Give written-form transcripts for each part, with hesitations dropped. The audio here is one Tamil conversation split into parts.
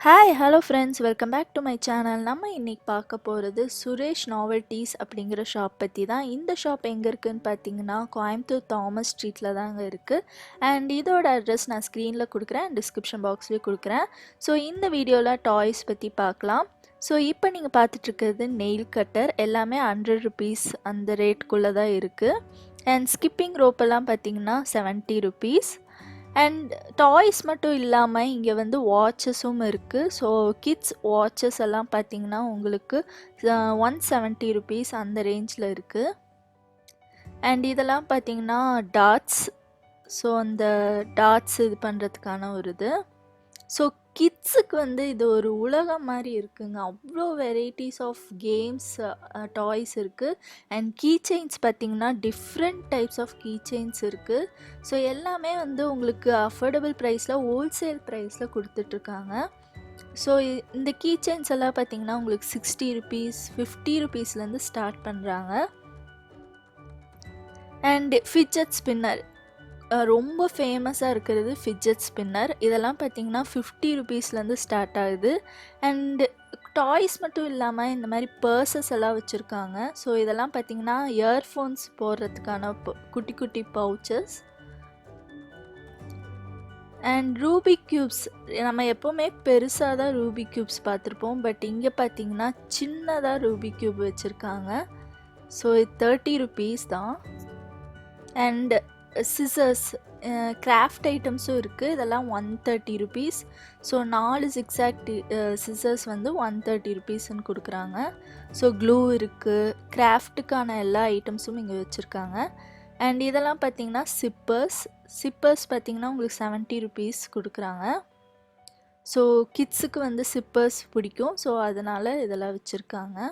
Hi hello friends, welcome back to my channel. நம்ம இன்றைக்கி பார்க்க போகிறது சுரேஷ் நாவல்டீஸ் அப்படிங்கிற ஷாப் பற்றி தான். இந்த ஷாப் எங்கே இருக்குதுன்னு பார்த்தீங்கன்னா கோயம்புத்தூர் தாமஸ் ஸ்ட்ரீட்டில் தாங்க இருக்குது. அண்ட் இதோட அட்ரஸ் நான் ஸ்க்ரீனில் கொடுக்குறேன், டிஸ்கிரிப்ஷன் பாக்ஸ்லேயும் கொடுக்குறேன். ஸோ இந்த வீடியோவில் டாய்ஸ் பற்றி பார்க்கலாம். ஸோ இப்போ நீங்கள் பார்த்துட்ருக்கிறது நெயில் கட்டர், எல்லாமே 100 ருபீஸ் அந்த ரேட்டுக்குள்ளே தான் இருக்குது. அண்ட் ஸ்கிப்பிங் ரோப்பெல்லாம் பார்த்தீங்கன்னா 70 ருபீஸ். அண்ட் டாய்ஸ் மட்டும் இல்லாமல் இங்கே வந்து வாட்சஸும் இருக்குது. ஸோ கிட்ஸ் வாட்சஸ் எல்லாம் பார்த்திங்கன்னா உங்களுக்கு 170 ருபீஸ் அந்த ரேஞ்சில் இருக்குது. அண்ட் இதெல்லாம் பார்த்திங்கன்னா டாட்ஸ். ஸோ அந்த டாட்ஸ் இது பண்ணுறதுக்கான ஒரு இது. ஸோ கிட்ஸுக்கு வந்து இது ஒரு உலகம் மாதிரி இருக்குங்க. அவ்வளோ வெரைட்டிஸ் ஆஃப் கேம்ஸ் டாய்ஸ் இருக்குது. அண்ட் கீ செயின்ஸ் பார்த்திங்கன்னா different types of key chains இருக்குது. ஸோ எல்லாமே வந்து உங்களுக்கு அஃபோர்டபுள் ப்ரைஸில் ஹோல்சேல் ப்ரைஸில் கொடுத்துட்ருக்காங்க. ஸோ இந்த கீ செயின்ஸ் எல்லாம் பார்த்திங்கன்னா உங்களுக்கு 60 ருபீஸ் 50 ருபீஸ்லேருந்து ஸ்டார்ட் பண்ணுறாங்க. அண்ட் ஃபிட்ஜெட் ஸ்பின்னர் ரொம்ப ஃபேமஸாக இருக்கிறது ஃபிட்ஜெட் ஸ்பின்னர். இதெல்லாம் பார்த்திங்கன்னா 50 ருபீஸ்லேருந்து ஸ்டார்ட் ஆகுது. அண்டு டாய்ஸ் மட்டும் இல்லாமல் இந்த மாதிரி பர்சஸ் எல்லாம் வச்சுருக்காங்க. ஸோ இதெல்லாம் பார்த்திங்கன்னா இயர்ஃபோன்ஸ் போடுறதுக்கான குட்டி குட்டி பவுச்சஸ். அண்ட் ரூபிக் க்யூப்ஸ், நம்ம எப்போவுமே பெருசாக தான் ரூபிக் க்யூப்ஸ் பார்த்துருப்போம். பட் இங்கே பார்த்திங்கன்னா சின்னதாக ரூபிக் க்யூப் வச்சுருக்காங்க. ஸோ 30 ருபீஸ் தான். அண்ட் சிசர்ஸ், கிராஃப்ட் ஐட்டம்ஸும் இருக்குது. இதெல்லாம் 130 ருபீஸ். ஸோ 4 ஜிக்ஸாக்ட் சிசர்ஸ் வந்து 130 ருபீஸ்ன்னு கொடுக்குறாங்க. ஸோ க்ளூ இருக்குது, கிராஃப்ட்டுக்கான எல்லா ஐட்டம்ஸும் இங்கே வச்சுருக்காங்க. அண்ட் இதெல்லாம் பார்த்திங்கன்னா சிப்பர்ஸ் பார்த்திங்கன்னா உங்களுக்கு 70 ருபீஸ் கொடுக்குறாங்க. ஸோ கிட்ஸுக்கு வந்து சிப்பர்ஸ் பிடிக்கும். ஸோ அதனால் இதெல்லாம் வச்சுருக்காங்க.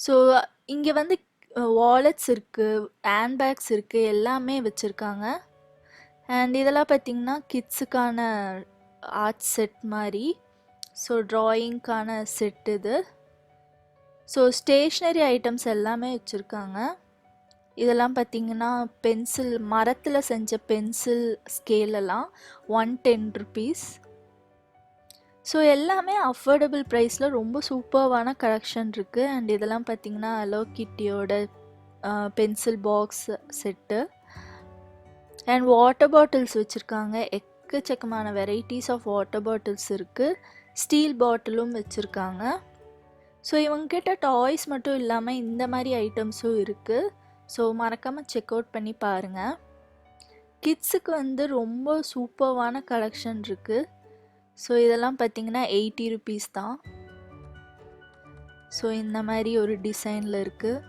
ஸோ இங்கே வந்து வாலெட்ஸ் இருக்குது, ஹேண்ட்பேக்ஸ் இருக்குது, எல்லாமே வச்சுருக்காங்க. அண்ட் இதெல்லாம் பார்த்திங்கன்னா கிட்ஸுக்கான ஆர்ட் செட் மாதிரி. ஸோ ட்ராயிங்க்கான செட் இது. ஸோ ஸ்டேஷ்னரி ஐட்டம்ஸ் எல்லாமே வச்சுருக்காங்க. இதெல்லாம் பார்த்திங்கன்னா பென்சில், மரத்தில் செஞ்ச பென்சில் ஸ்கேலெல்லாம் 110 ருபீஸ். ஸோ எல்லாமே அஃபோர்டபுள் ப்ரைஸில் ரொம்ப சூப்பர்வான கலெக்ஷன் இருக்குது. அண்ட் இதெல்லாம் பார்த்திங்கன்னா ஹலோ கிட்டியோட pencil box set. And water bottles வச்சுருக்காங்க. எக்கச்சக்கமான வெரைட்டிஸ் ஆஃப் வாட்டர் பாட்டில்ஸ் இருக்குது. ஸ்டீல் பாட்டிலும் வச்சுருக்காங்க. ஸோ இவங்ககிட்ட டாய்ஸ் மட்டும் இல்லாமல் இந்த மாதிரி ஐட்டம்ஸும் இருக்குது. ஸோ மறக்காமல் செக் அவுட் பண்ணி பாருங்கள். கிட்ஸுக்கு வந்து ரொம்ப சூப்பர்வான கலெக்ஷன் இருக்குது. ஸோ இதெல்லாம் பார்த்திங்கன்னா 80 ருபீஸ் தான். ஸோ இந்த மாதிரி ஒரு டிசைனில் இருக்குது.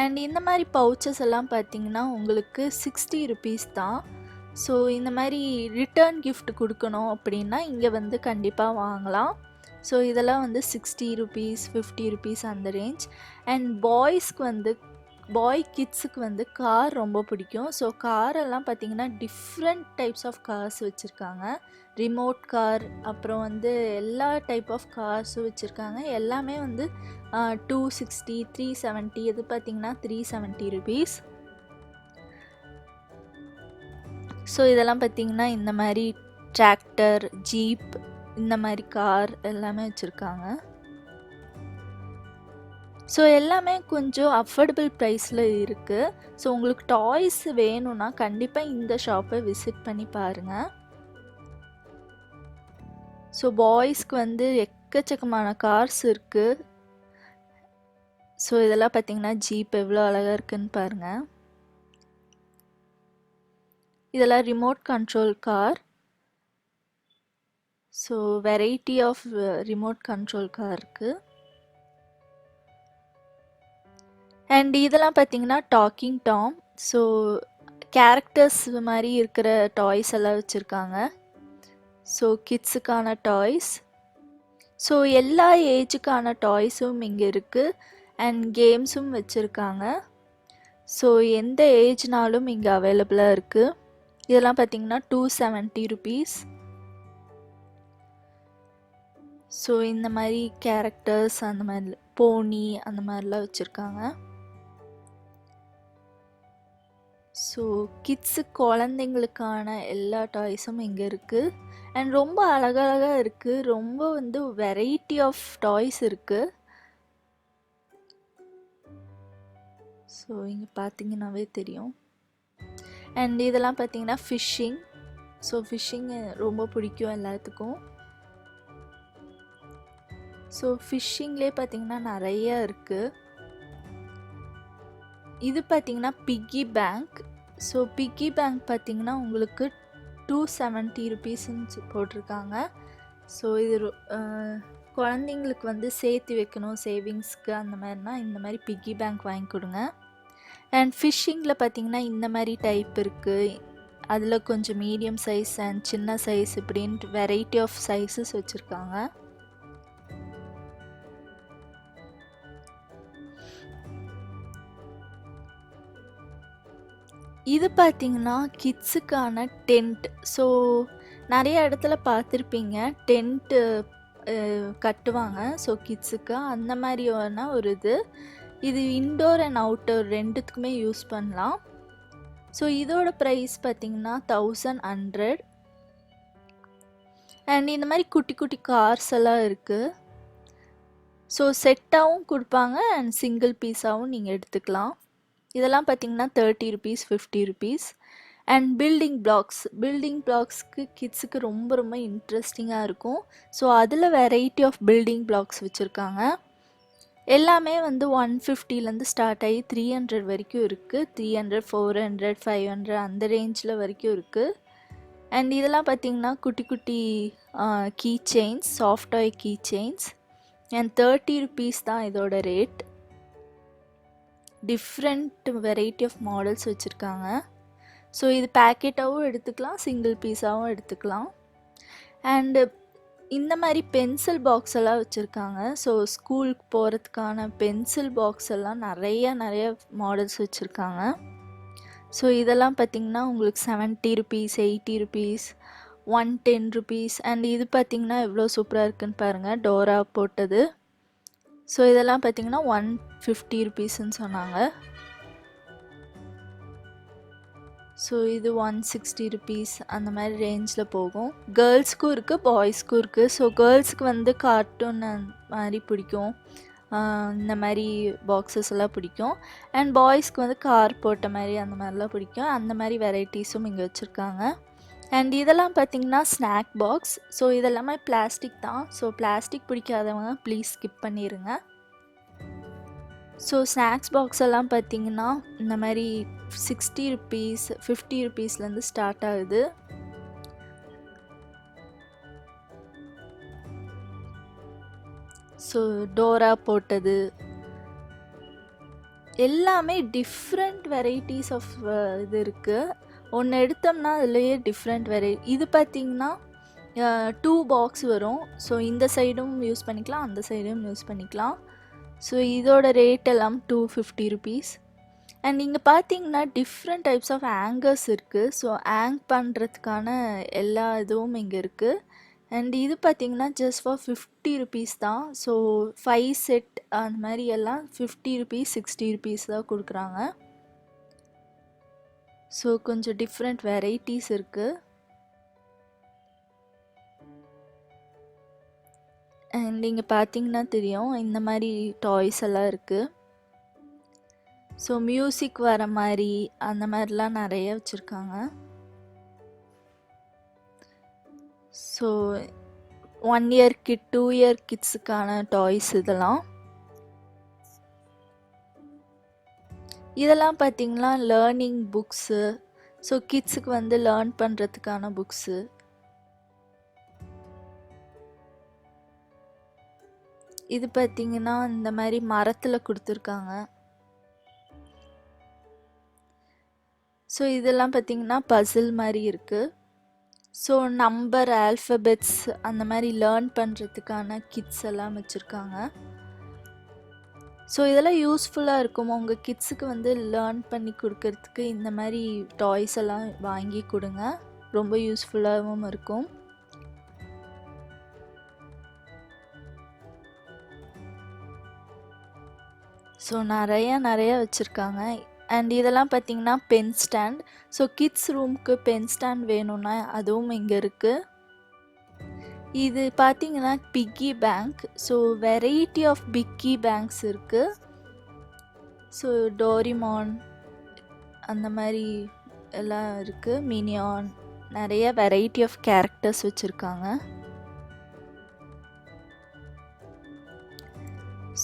அண்ட் இந்த மாதிரி பவுச்சஸ் எல்லாம் பார்த்திங்கன்னா உங்களுக்கு 60 ருபீஸ் தான். ஸோ இந்த மாதிரி ரிட்டர்ன் கிஃப்ட் கொடுக்கணும் அப்படின்னா இங்கே வந்து கண்டிப்பாக வாங்கலாம். ஸோ இதெல்லாம் வந்து 60 ருபீஸ் 50 ருபீஸ் அந்த ரேஞ்ச். அண்ட் பாய் கிட்ஸுக்கு வந்து கார் ரொம்ப பிடிக்கும். ஸோ காரெல்லாம் பார்த்திங்கன்னா டிஃப்ரெண்ட் டைப்ஸ் ஆஃப் கார்ஸ் வச்சுருக்காங்க. ரிமோட் கார், அப்புறம் வந்து எல்லா டைப் ஆஃப் கார்ஸும் வச்சுருக்காங்க. எல்லாமே வந்து 260 370, இது பார்த்திங்கன்னா 370 ருபீஸ். ஸோ இதெல்லாம் பார்த்திங்கன்னா இந்த மாதிரி டிராக்டர், ஜீப், இந்த மாதிரி கார் எல்லாமே வச்சுருக்காங்க. ஸோ எல்லாமே கொஞ்சம் அஃபோர்டபுள் ப்ரைஸில் இருக்குது. ஸோ உங்களுக்கு டாய்ஸ் வேணும்னா கண்டிப்பாக இந்த ஷாப்பை விசிட் பண்ணி பாருங்கள். ஸோ பாய்ஸ்க்கு வந்து எக்கச்சக்கமான கார்ஸ் இருக்குது. ஸோ இதெல்லாம் பார்த்திங்கன்னா ஜீப் எவ்வளோ அழகாக இருக்குதுன்னு பாருங்கள். இதெல்லாம் remote control car. So variety of remote control car இருக்குது. அண்ட் இதெல்லாம் பார்த்திங்கன்னா டாக்கிங் டாம். ஸோ கேரக்டர்ஸ் மாதிரி இருக்கிற டாய்ஸ் எல்லாம் வச்சுருக்காங்க. So கிட்ஸுக்கான toys. ஸோ எல்லா ஏஜுக்கான டாய்ஸும் இங்கே இருக்குது. அண்ட் கேம்ஸும் வச்சுருக்காங்க. ஸோ எந்த ஏஜ்னாலும் இங்கே அவைலபிளாக இருக்குது. இதெல்லாம் பார்த்திங்கன்னா 270 ருபீஸ். ஸோ இந்த மாதிரி கேரக்டர்ஸ், அந்த மாதிரி போனி, அந்த மாதிரிலாம் வச்சுருக்காங்க. ஸோ கிட்ஸு குழந்தைங்களுக்கான எல்லா டாய்ஸும் இங்கே இருக்குது. அண்ட் ரொம்ப அழகழகாக இருக்குது. ரொம்ப வந்து வெரைட்டி ஆஃப் டாய்ஸ் இருக்குது. ஸோ இங்கே பார்த்தீங்கன்னாவே தெரியும். அண்ட் இதெல்லாம் பார்த்தீங்கன்னா ஃபிஷ்ஷிங். ஸோ ஃபிஷ்ஷிங் ரொம்ப பிடிக்கும் எல்லாத்துக்கும். ஸோ ஃபிஷ்ஷிங்லேயே பார்த்தீங்கன்னா நிறைய இருக்குது. இது பார்த்தீங்கன்னா piggy bank. So piggy bank பார்த்தீங்கன்னா உங்களுக்கு 270 ருபீஸ்ன்னு போட்டிருக்காங்க. ஸோ இது குழந்தைங்களுக்கு வந்து சேர்த்து வைக்கணும் சேவிங்ஸ்க்கு அந்த மாதிரினா இந்த மாதிரி பிக்கி பேங்க் வாங்கி கொடுங்க. அண்ட் ஃபிஷ்ஷிங்கில் பார்த்தீங்கன்னா இந்த மாதிரி டைப் இருக்குது. அதில் கொஞ்சம் மீடியம் சைஸ் அண்ட் சின்ன சைஸ் இப்படின்ட்டு வெரைட்டி ஆஃப் சைஸஸ் வச்சுருக்காங்க. இது பார்த்தீங்கன்னா கிட்ஸுக்கான டென்ட். ஸோ நிறைய இடத்துல பார்த்துருப்பீங்க டென்ட்டு கட்டுவாங்க. ஸோ கிட்ஸுக்கு அந்த மாதிரியான ஒரு இது இன்டோர் அண்ட் அவுட்டோர் ரெண்டுத்துக்குமே யூஸ் பண்ணலாம். ஸோ இதோட ப்ரைஸ் பார்த்தீங்கன்னா 1100. அண்ட் இந்த மாதிரி குட்டி குட்டி கார்ஸ் எல்லாம் இருக்குது. ஸோ செட்டாகவும் கொடுப்பாங்க அண்ட் சிங்கிள் பீஸாகவும் நீங்கள் எடுத்துக்கலாம். இதெல்லாம் பார்த்தீங்கன்னா 30 ருபீஸ் 50 ருபீஸ். அண்ட் பில்டிங் பிளாக்ஸ்க்கு கிட்ஸுக்கு ரொம்ப ரொம்ப இன்ட்ரெஸ்டிங்காக இருக்கும். ஸோ அதில் வெரைட்டி ஆஃப் பில்டிங் பிளாக்ஸ் வச்சுருக்காங்க. எல்லாமே வந்து 150லேருந்து ஸ்டார்ட் ஆகி 300 வரைக்கும் இருக்குது. 300 400 500 அந்த ரேஞ்சில் வரைக்கும் இருக்குது. அண்ட் இதெல்லாம் பார்த்தீங்கன்னா குட்டி குட்டி key chains, soft toy key chains. And 30 rupees தான் இதோட rate. Different variety of models வச்சுருக்காங்க. ஸோ இது பேக்கெட்டாகவும் எடுத்துக்கலாம், சிங்கிள் பீஸாகவும் எடுத்துக்கலாம். அண்டு இந்த மாதிரி பென்சில் பாக்ஸ் எல்லாம் வச்சுருக்காங்க. ஸோ ஸ்கூலுக்கு போகிறதுக்கான பென்சில் பாக்ஸ் எல்லாம் நிறைய மாடல்ஸ் வச்சுருக்காங்க. ஸோ இதெல்லாம் பார்த்திங்கன்னா உங்களுக்கு 70 ருபீஸ் 80 ருபீஸ் 110 ருபீஸ். அண்ட் இது பார்த்திங்கன்னா எவ்வளோ சூப்பராக இருக்குன்னு பாருங்கள், டோரா போட்டது. ஸோ இதெல்லாம் பார்த்திங்கன்னா 150 ருபீஸ்ன்னு சொன்னாங்க. ஸோ இது 160 ருபீஸ் அந்த மாதிரி ரேஞ்சில் போகும். கேர்ள்ஸ்க்கும் இருக்குது பாய்ஸ்க்கும் இருக்குது. ஸோ கேர்ள்ஸுக்கு வந்து கார்ட்டூன் மாதிரி பிடிக்கும், இந்த மாதிரி பாக்ஸஸ் எல்லாம் பிடிக்கும். அண்ட் பாய்ஸ்க்கு வந்து கார் போட்ட மாதிரி அந்த மாதிரிலாம் பிடிக்கும். அந்த மாதிரி வெரைட்டிஸும் இங்கே வச்சுருக்காங்க. அண்ட் இதெல்லாம் பார்த்திங்கன்னா ஸ்நாக் பாக்ஸ். ஸோ இதெல்லாமே பிளாஸ்டிக் தான். ஸோ பிளாஸ்டிக் பிடிக்காதவங்க ப்ளீஸ் ஸ்கிப் பண்ணிடுங்க. ஸோ ஸ்நாக்ஸ் பாக்ஸ் எல்லாம் பார்த்திங்கன்னா இந்த மாதிரி 60 ருபீஸ் 50 ருபீஸ்லேருந்து ஸ்டார்ட் ஆகுது. ஸோ டோரா போட்டது எல்லாமே டிஃப்ரெண்ட் வெரைட்டிஸ் ஆஃப் இது இருக்குது. ஒன்று எடுத்தோம்னா அதுலேயே டிஃப்ரெண்ட் இது பார்த்திங்கன்னா 2 பாக்ஸ் வரும். ஸோ இந்த சைடும் யூஸ் பண்ணிக்கலாம், அந்த சைடும் யூஸ் பண்ணிக்கலாம். ஸோ இதோட ரேட் எல்லாம் 250 ருபீஸ். அண்ட் இங்கே பார்த்தீங்கன்னா டிஃப்ரெண்ட் டைப்ஸ் ஆஃப் ஆங்கர்ஸ் இருக்குது. ஸோ ஆங் பண்ணுறதுக்கான எல்லா இதுவும் இங்கே இருக்குது. அண்ட் இது பார்த்திங்கன்னா ஜஸ்ட் ஃபார் 50 ருபீஸ் தான். ஸோ 5 செட் அந்த மாதிரி எல்லாம் 50 ருபீஸ் 60 ருபீஸ் தான் கொடுக்குறாங்க. ஸோ கொஞ்சம் டிஃப்ரெண்ட் வெரைட்டிஸ் இருக்குது. அண்ட் இங்கே பார்த்தீங்கன்னா தெரியும் இந்த மாதிரி டாய்ஸ் எல்லாம் இருக்குது. ஸோ மியூசிக் வர மாதிரி அந்த மாதிரிலாம் நிறைய வச்சுருக்காங்க. ஸோ 1 இயர் கிட் 2 இயர் கிட்ஸுக்கான டாய்ஸ் இதெல்லாம் பார்த்திங்கன்னா லேர்னிங் புக்ஸு. ஸோ கிட்ஸுக்கு வந்து லேர்ன் பண்ணுறதுக்கான புக்ஸு. இது பார்த்திங்கன்னா இந்த மாதிரி மரத்தில் கொடுத்துருக்காங்க. ஸோ இதெல்லாம் பார்த்திங்கன்னா பசில் மாதிரி இருக்குது. ஸோ நம்பர் ஆல்ஃபபெட்ஸ் அந்த மாதிரி லேர்ன் பண்ணுறதுக்கான கிட்ஸ் எல்லாம் வச்சுருக்காங்க. ஸோ இதெல்லாம் யூஸ்ஃபுல்லாக இருக்கும். உங்கள் கிட்ஸுக்கு வந்து லேர்ன் பண்ணி கொடுக்கறதுக்கு இந்த மாதிரி டாய்ஸ் எல்லாம் வாங்கி கொடுங்க, ரொம்ப யூஸ்ஃபுல்லாகவும் இருக்கும். ஸோ நிறைய வச்சுருக்காங்க. அண்ட் இதெல்லாம் பார்த்தீங்கன்னா பென் ஸ்டாண்ட். ஸோ கிட்ஸ் ரூமுக்கு பென் ஸ்டாண்ட் வேணும்னா அதுவும் இங்கே இருக்குது. இது பார்த்தீங்கன்னா piggy bank. So variety of piggy banks இருக்குது. ஸோ டோரிமான் அந்த மாதிரி எல்லாம் இருக்குது. மினியான் நிறைய வெரைட்டி ஆஃப் கேரக்டர்ஸ் வச்சுருக்காங்க.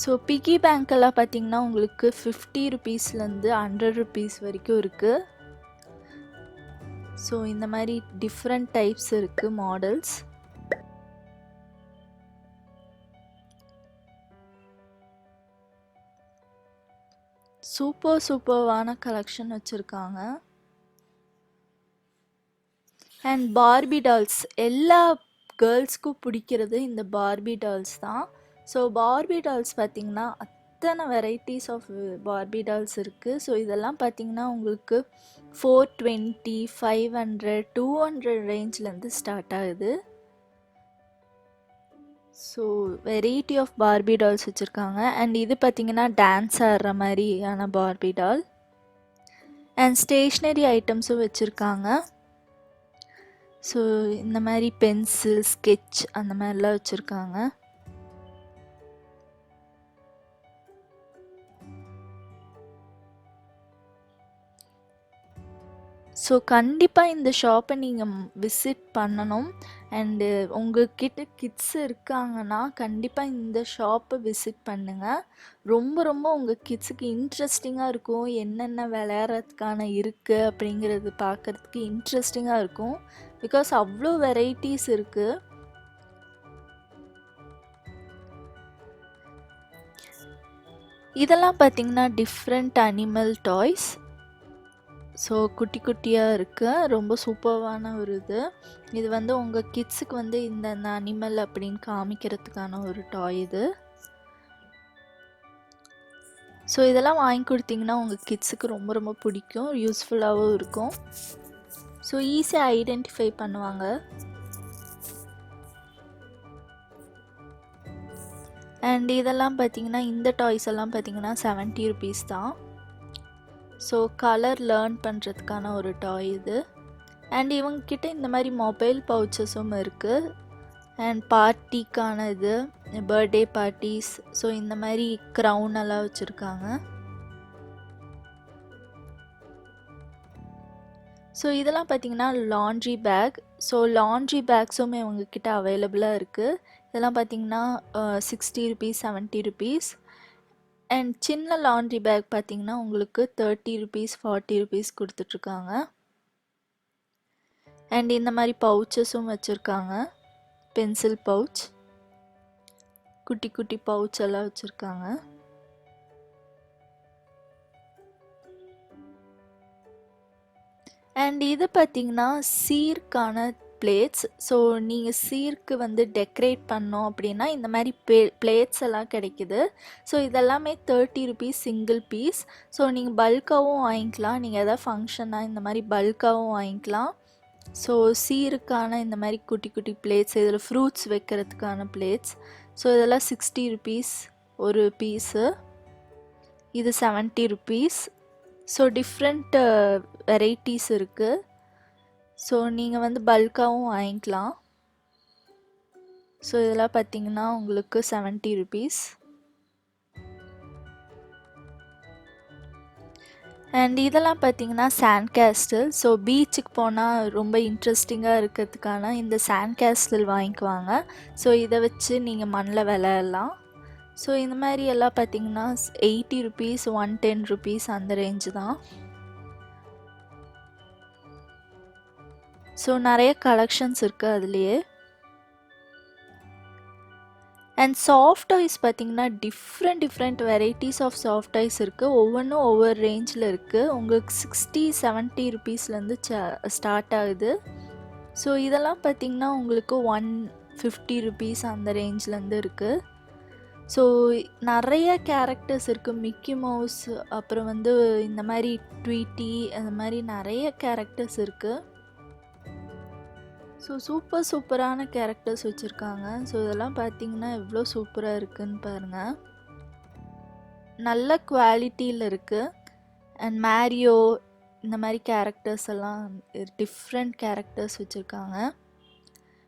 ஸோ பிக்கி பேங்க்கெல்லாம் பார்த்தீங்கன்னா உங்களுக்கு 50 ருபீஸ்லேருந்து 100 ருபீஸ் வரைக்கும் இருக்குது. ஸோ இந்த மாதிரி டிஃப்ரெண்ட் டைப்ஸ் இருக்குது மாடல்ஸ். சூப்பர்வான கலெக்ஷன் வச்சுருக்காங்க. அண்ட் பார்பி டால்ஸ், எல்லா கேர்ள்ஸ்க்கும் பிடிக்கிறது இந்த பார்பி டால்ஸ் தான். ஸோ பார்பி டால்ஸ் பார்த்திங்கன்னா அத்தனை வெரைட்டிஸ் ஆஃப் பார்பி டால்ஸ் இருக்குது. ஸோ இதெல்லாம் பார்த்திங்கன்னா உங்களுக்கு 420, 500, 200 ரேஞ்ச்லேருந்து ஸ்டார்ட் ஆகுது. So variety of Barbie dolls வச்சுருக்காங்க. அண்ட் இது பார்த்திங்கன்னா டான்ஸ் ஆடுற மாதிரியான பார்பி டால். அண்ட் ஸ்டேஷ்னரி ஐட்டம்ஸும் வச்சுருக்காங்க. ஸோ இந்த மாதிரி பென்சில், ஸ்கெட்ச் அந்த மாதிரிலாம் வச்சுருக்காங்க. ஸோ கண்டிப்பாக இந்த ஷாப்பை நீங்கள் விசிட் பண்ணணும். அண்டு உங்கள்கிட்ட கிட்ஸ் இருக்காங்கன்னா கண்டிப்பாக இந்த ஷாப்பை விசிட் பண்ணுங்கள். ரொம்ப உங்கள் கிட்ஸுக்கு இன்ட்ரெஸ்டிங்காக இருக்கும். என்னென்ன விளையாடுறதுக்கான இருக்குது அப்படிங்கிறது பார்க்குறதுக்கு இன்ட்ரெஸ்டிங்காக இருக்கும். பிகாஸ் அவ்வளோ வெரைட்டிஸ் இருக்குது. இதெல்லாம் பார்த்திங்கன்னா டிஃப்ரெண்ட் அனிமல் டாய்ஸ். ஸோ குட்டியாக இருக்குது. ரொம்ப சூப்பர்வான ஒரு இது வந்து உங்கள் கிட்ஸுக்கு வந்து இந்த அனிமல் அப்படின்னு காமிக்கிறதுக்கான ஒரு டாய் இது. ஸோ இதெல்லாம் வாங்கி கொடுத்தீங்கன்னா உங்கள் கிட்ஸுக்கு ரொம்ப பிடிக்கும், யூஸ்ஃபுல்லாகவும் இருக்கும். ஸோ ஈஸியாக ஐடென்டிஃபை பண்ணுவாங்க. அண்ட் இதெல்லாம் பார்த்திங்கன்னா இந்த டாய்ஸ் எல்லாம் பார்த்திங்கன்னா 70 ருபீஸ் தான். ஸோ கலர் லேர்ன் பண்ணுறதுக்கான ஒரு டாய் இது. அண்ட் இவங்கக்கிட்ட இந்த மாதிரி மொபைல் பவுச்சஸும் இருக்குது. அண்ட் பார்ட்டிக்கான இது, பர்த்டே பார்ட்டிஸ். ஸோ இந்த மாதிரி க்ரௌன் எல்லாம் வச்சுருக்காங்க. ஸோ இதெல்லாம் பார்த்திங்கன்னா லாண்ட்ரி பேக். ஸோ லாண்ட்ரி பேக்ஸும் இவங்கக்கிட்ட அவைலபிளாக இருக்குது. இதெல்லாம் பார்த்திங்கன்னா 60 ருபீஸ், 70 ருபீஸ். அண்ட் சின்ன லாண்ட்ரி பேக் பார்த்திங்கன்னா உங்களுக்கு 30 ருபீஸ், 40 ருபீஸ் கொடுத்துட்ருக்காங்க. அண்ட் இந்த மாதிரி பவுச்சஸும் வச்சுருக்காங்க. பென்சில் பவுச், குட்டி பவுச் எல்லாம் வச்சுருக்காங்க. அண்ட் இது பார்த்திங்கன்னா சீர்க்கான பிளேட்ஸ். ஸோ நீங்கள் சீருக்கு வந்து டெக்கரேட் பண்ணோம் அப்படின்னா இந்த மாதிரி பிளேட்ஸ் எல்லாம் கிடைக்குது. ஸோ இதெல்லாமே 30 ருபீஸ் சிங்கிள் பீஸ். ஸோ நீங்கள் பல்காகவும் வாங்கிக்கலாம். நீங்கள் எதாவது ஃபங்க்ஷனாக இந்த மாதிரி பல்காகவும் வாங்கிக்கலாம். ஸோ சீருக்கான இந்த மாதிரி குட்டி பிளேட்ஸ், இதில் ஃப்ரூட்ஸ் வைக்கிறதுக்கான பிளேட்ஸ். ஸோ இதெல்லாம் 60 ருபீஸ் ஒரு பீஸு. இது 70 ருபீஸ். ஸோ டிஃப்ரெண்ட் வெரைட்டிஸ் இருக்குது. ஸோ நீங்கள் வந்து பல்காகவும் வாங்கிக்கலாம். ஸோ இதெல்லாம் பார்த்திங்கன்னா உங்களுக்கு 70 ருபீஸ். அண்ட் இதெல்லாம் பார்த்திங்கன்னா சாண்ட் கேஸ்டில். ஸோ பீச்சுக்கு போனால் ரொம்ப இன்ட்ரெஸ்டிங்காக இருக்கிறதுக்கான இந்த சாண்ட் கேஸ்டில் வாங்கிக்குவாங்க. ஸோ இதை வச்சு நீங்கள் மண்ணில் விளையாடலாம். ஸோ இந்த மாதிரி எல்லாம் பார்த்திங்கன்னா 80 ருபீஸ், 110 ருபீஸ் அந்த ரேஞ்சு தான். ஸோ நிறைய கலெக்ஷன்ஸ் இருக்குது அதுலேயே. அண்ட் சாஃப்ட் டாய்ஸ் பார்த்திங்கன்னா different varieties of soft toys இருக்குது. ஒவ்வொன்றும் ஒவ்வொரு ரேஞ்சில் இருக்குது. உங்களுக்கு 60-70 ருபீஸ்லேருந்து ஸ்டார்ட் ஆகுது. ஸோ இதெல்லாம் பார்த்திங்கன்னா உங்களுக்கு 150 ருபீஸ் அந்த ரேஞ்சிலேருந்து இருக்குது. ஸோ நிறைய கேரக்டர்ஸ் இருக்குது. மிக்கி மவுஸ், அப்புறம் வந்து இந்த மாதிரி ட்வீட்டி, அந்த மாதிரி நிறைய கேரக்டர்ஸ் இருக்குது. ஸோ சூப்பரான கேரக்டர்ஸ் வச்சுருக்காங்க. ஸோ இதெல்லாம் பார்த்திங்கன்னா எவ்வளோ சூப்பராக இருக்குதுன்னு பாருங்கள். நல்ல குவாலிட்டியில் இருக்குது. அண்ட் மேரியோ இந்த மாதிரி கேரக்டர்ஸ் எல்லாம் டிஃப்ரெண்ட் கேரக்டர்ஸ் வச்சுருக்காங்க.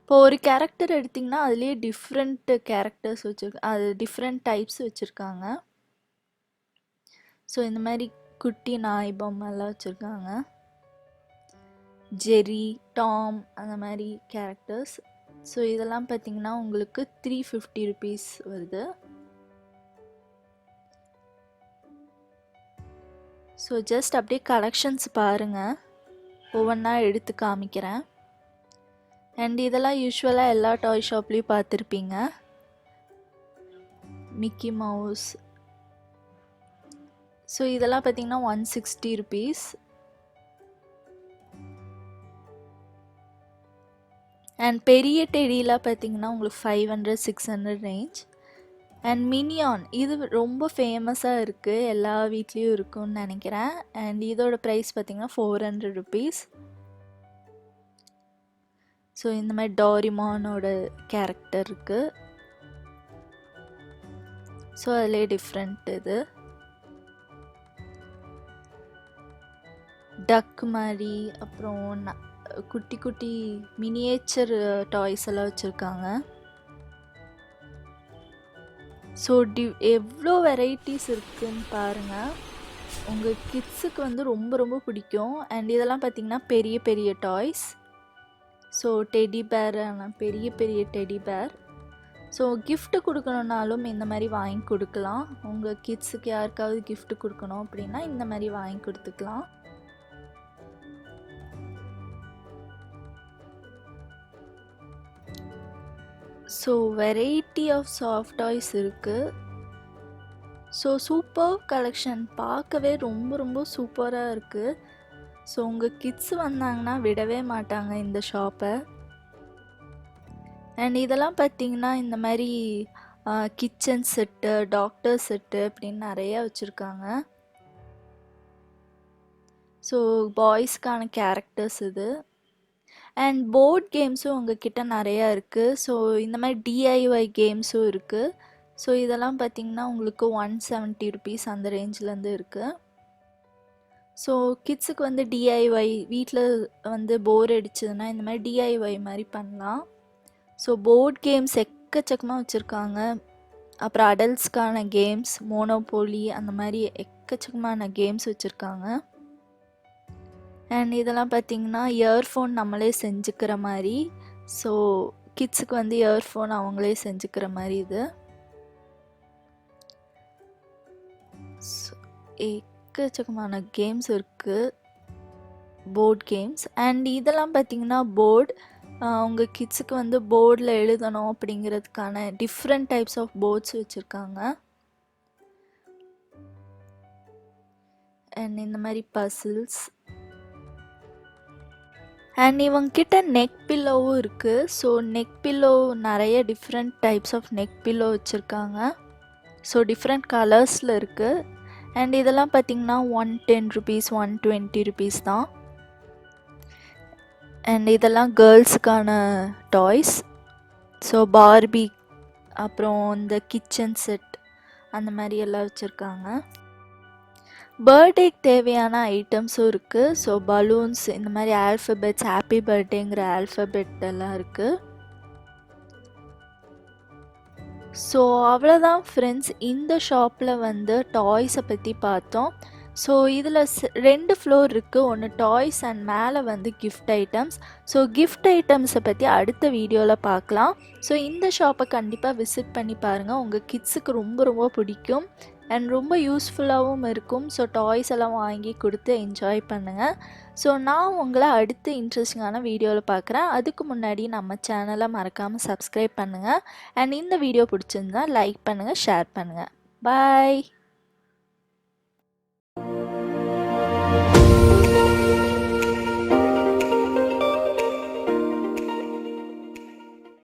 இப்போ ஒரு கேரக்டர் எடுத்திங்கன்னா அதுலேயே டிஃப்ரெண்ட் கேரக்டர்ஸ் வச்சுருக்காங்க, அது டிஃப்ரெண்ட் டைப்ஸ் வச்சுருக்காங்க. ஸோ இந்த மாதிரி குட்டி நாய் பொம்மைலாம் வச்சுருக்காங்க. ஜெரி, டாம் அந்த மாதிரி கேரக்டர்ஸ். ஸோ இதெல்லாம் பார்த்திங்கன்னா உங்களுக்கு 350 rupees வருது. ஸோ ஜஸ்ட் அப்படியே கலெக்ஷன்ஸ் பாருங்கள், ஒவ்வொன்றா எடுத்து காமிக்கிறேன். அண்ட் இதெல்லாம் யூஸ்வலாக எல்லா டாய் ஷாப்லேயும் பார்த்துருப்பீங்க. Mickey mouse. ஸோ இதெல்லாம் பார்த்திங்கன்னா 160 rupees. அண்ட் பெரிய டெடிலாம் பார்த்திங்கன்னா உங்களுக்கு 500-600 ரேஞ்ச். அண்ட் மினியான் இது ரொம்ப ஃபேமஸாக இருக்குது, எல்லா வீட்லேயும் இருக்குன்னு நினைக்கிறேன். அண்ட் இதோட ப்ரைஸ் பார்த்திங்கன்னா 400 rupees. ஸோ இந்த மாதிரி டாரிமானோட கேரக்டர் இருக்குது. ஸோ அதிலே டிஃப்ரெண்ட் இது டக் மாதிரி, அப்புறம் குட்டி குட்டி மினியேச்சர் டாய்ஸ் எல்லாம் வச்சுருக்காங்க. ஸோ எவ்வளோ வெரைட்டிஸ் இருக்குதுன்னு பாருங்கள், உங்கள் கிட்ஸுக்கு வந்து ரொம்ப ரொம்ப பிடிக்கும். அண்ட் இதெல்லாம் பார்த்திங்கன்னா பெரிய பெரிய டாய்ஸ். ஸோ டெடி பேர், பெரிய பெரிய டெடி பேர். ஸோ gift கொடுக்கணுன்னாலும் இந்த மாதிரி வாங்கி கொடுக்கலாம். உங்கள் கிட்ஸுக்கு யாருக்காவது gift கொடுக்கணும் அப்படின்னா இந்த மாதிரி வாங்கி கொடுத்துக்கலாம். So variety of soft toys இருக்குது. ஸோ சூப்பர் கலெக்ஷன், பார்க்கவே ரொம்ப ரொம்ப சூப்பராக இருக்குது. ஸோ உங்கள் கிட்ஸ் வந்தாங்கன்னா விடவே மாட்டாங்க இந்த ஷாப்பை. அண்ட் இதெல்லாம் பார்த்திங்கன்னா இந்த மாதிரி கிச்சன் செட்டு, டாக்டர் செட்டு அப்படின்னு நிறையா வச்சுருக்காங்க. ஸோ பாய்ஸ்க்கான கேரக்டர்ஸ் இது. அண்ட் போர்ட் கேம்ஸும் உங்ககிட்ட நிறையா இருக்குது. ஸோ இந்த மாதிரி டிஐஒய் கேம்ஸும் இருக்குது. ஸோ இதெல்லாம் பார்த்திங்கன்னா உங்களுக்கு 170 rupees அந்த ரேஞ்சிலேருந்து இருக்குது. ஸோ கிட்ஸுக்கு வந்து டிஐஒய் வீட்டில் வந்து போர் அடிச்சதுன்னா இந்த மாதிரி டிஐஒய் மாதிரி பண்ணலாம். ஸோ போர்ட் கேம்ஸ் எக்கச்சக்கமாக வச்சுருக்காங்க. அப்புறம் அடல்ட்ஸ்க்கான கேம்ஸ், மோனோபோலி அந்த மாதிரி எக்கச்சக்கமான கேம்ஸ் வச்சுருக்காங்க. அண்ட் இதெல்லாம் பார்த்திங்கன்னா இயர்ஃபோன் நம்மளே செஞ்சுக்கிற மாதிரி. ஸோ கிட்ஸுக்கு வந்து இயர்ஃபோன் அவங்களே செஞ்சுக்கிற மாதிரி இது. எக்கச்சக்கமான கேம்ஸ் இருக்குது, போர்ட் கேம்ஸ். அண்ட் இதெல்லாம் பார்த்திங்கன்னா போர்டு, உங்கள் கிட்ஸுக்கு வந்து போர்டில் எழுதணும் அப்படிங்கிறதுக்கான டிஃப்ரெண்ட் டைப்ஸ் ஆஃப் போர்ட்ஸ் வச்சுருக்காங்க. அண்ட் இந்த மாதிரி பசில்ஸ். அண்ட் இவங்கிட்ட நெக் பில்லோவும் இருக்குது. ஸோ நெக் பில்லோ நிறைய different types of neck pillow வச்சுருக்காங்க. ஸோ டிஃப்ரெண்ட் கலர்ஸில் இருக்குது. அண்ட் இதெல்லாம் பார்த்திங்கன்னா 110 rupees 120 rupees தான். அண்ட் இதெல்லாம் கேர்ள்ஸுக்கான டாய்ஸ். ஸோ பார்பி, அப்புறம் இந்த கிச்சன் செட் அந்த மாதிரி எல்லாம் வச்சுருக்காங்க. பர்த்டேக்கு தேவையான ஐட்டம்ஸும் இருக்குது. ஸோ பலூன்ஸ், இந்த மாதிரி ஆல்ஃபபெட்ஸ், ஹாப்பி பர்த்டேங்கிற ஆல்ஃபபெட் எல்லாம் இருக்குது. ஸோ அவ்வளோதான் ஃப்ரெண்ட்ஸ், இந்த ஷாப்பில் வந்து டாய்ஸை பற்றி பார்த்தோம். ஸோ இதில் 2 ஃப்ளோர் இருக்குது, ஒன்று டாய்ஸ் அண்ட் மேலே வந்து கிஃப்ட் ஐட்டம்ஸ். ஸோ கிஃப்ட் ஐட்டம்ஸை பற்றி அடுத்த வீடியோவில் பார்க்கலாம். ஸோ இந்த ஷாப்பை கண்டிப்பாக விசிட் பண்ணி பாருங்கள், உங்கள் கிட்ஸுக்கு ரொம்ப ரொம்ப பிடிக்கும் அண்ட் ரொம்ப யூஸ்ஃபுல்லாகவும் இருக்கும். ஸோ டாய்ஸ் எல்லாம் வாங்கி கொடுத்து என்ஜாய் பண்ணுங்கள். ஸோ நான் உங்களை அடுத்த இன்ட்ரெஸ்டிங்கான வீடியோவில் பார்க்குறேன். அதுக்கு முன்னாடி நம்ம சேனலை மறக்காமல் சப்ஸ்கிரைப் பண்ணுங்கள். அண்ட் இந்த வீடியோ பிடிச்சிருந்தா லைக் பண்ணுங்கள், ஷேர் பண்ணுங்கள். பாய்.